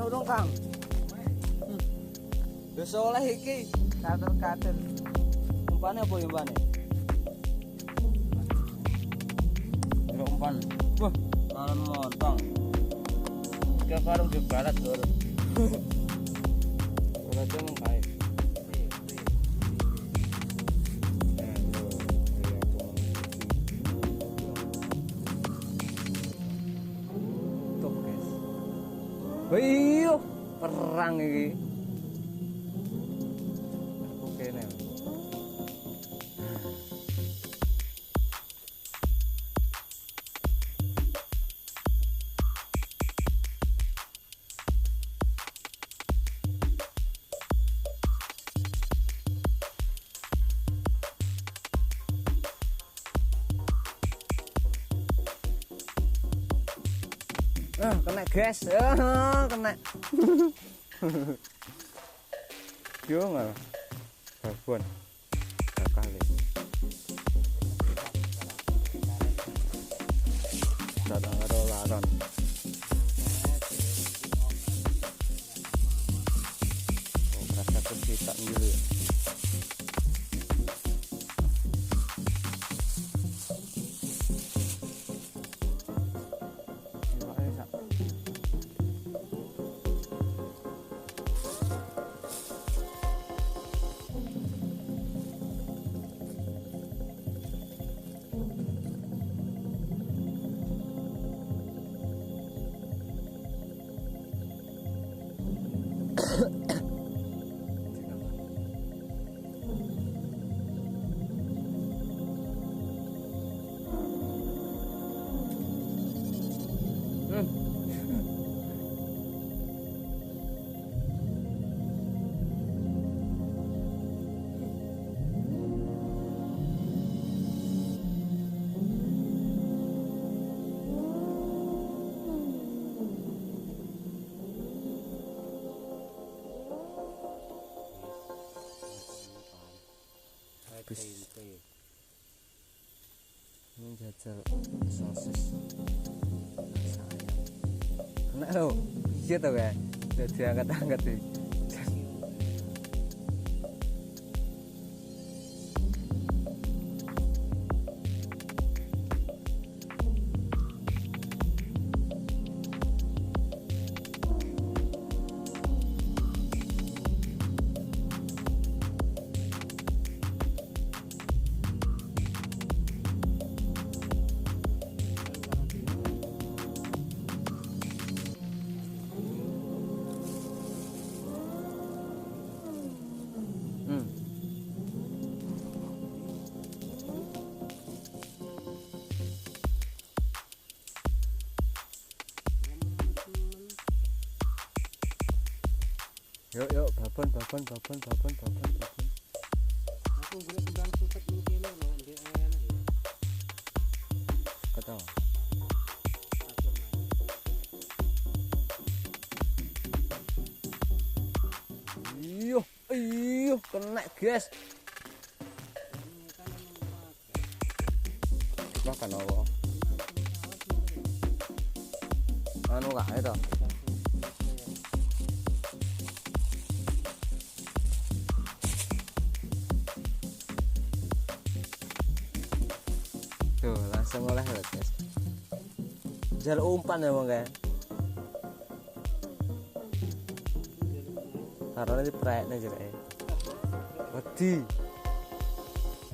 dong Kang. Wis oleh iki. Kater-kater. Umpane apa umpane? Umpan. Wah, kalon montong. Ke karung di barat, Lur. Ora cuma kae. Top, guys. Wih, perang iki. Aku kene. Kena gas, kena. Yo nggak, babon, kali. Datang ke laron. Oh, rasa kita dulu. Ini jajal sosis sayang enak loh, iya tau ya, udah diangkat-angkat nih. Yuk, babon. Aku boleh kembang suket mungkin loh, dia enak ya. Ketawa. Iyo, kena guys. Makan apa? Anu kah itu? Tuh, langsung oleh guys. Jalur umpan ya, Bang, kayak. Taruhnya di prek aja deh.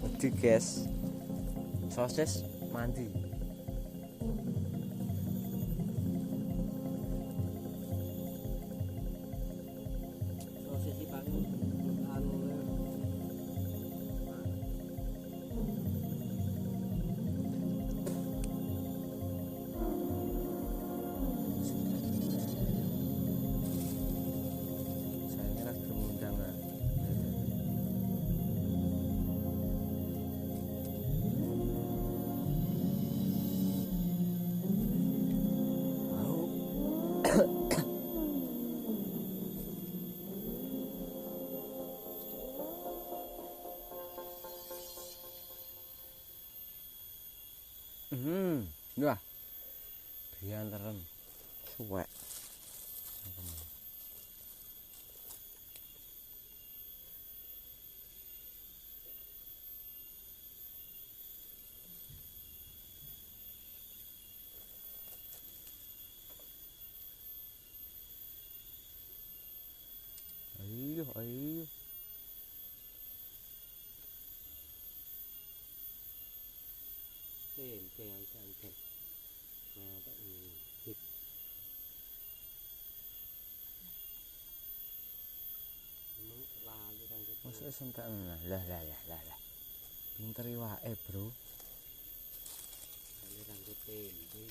Wedi guys. Sosis mandi. Sosis di paling anu. Wah, biar suwek. angke. Nah, tak hit. Emang lali angke. Masa sentak lah. Pinter wae, Bro. Lali angke tempe.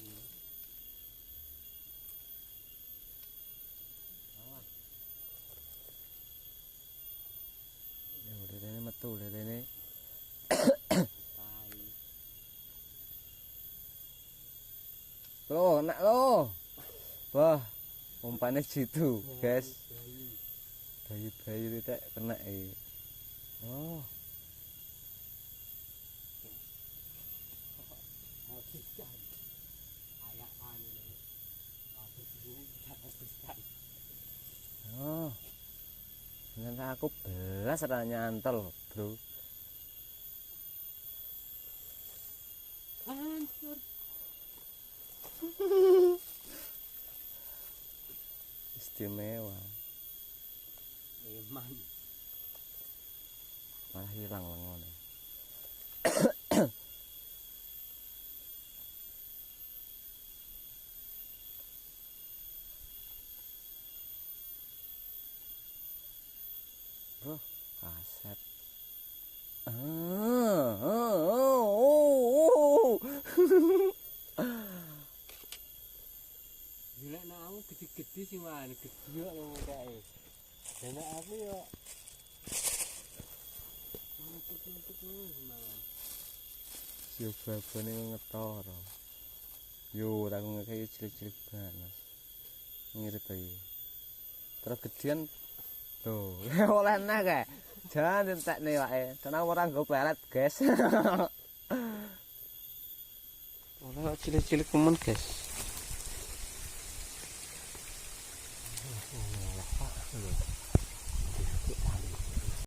Awas. Ya udah dene metu udah dene. Tai. Lo, kena lo. Wah, umpannya situ, guys. Bayi-bayi itu tak kena Oh, Habiskan. Ayaan ini. Habis ini kita habiskan. oh. Ternyata aku belas ada nyantol, Bro. Hancur. Istimewa. Eman. Malah hilang lengonnya. Bro, kaset. Gila nak aku gede-gede sih man, gede lo kayak. Dan aku ya nutup man. Si babane ngetoro. Yo, aku ngekei cilik-cilik banget. Ngirit aja. Terus gedean tuh, oleh nah kayak. Jangan entek nih wae. Tenang orang go pelet, guys. Oleh cilik-cilik temen guys.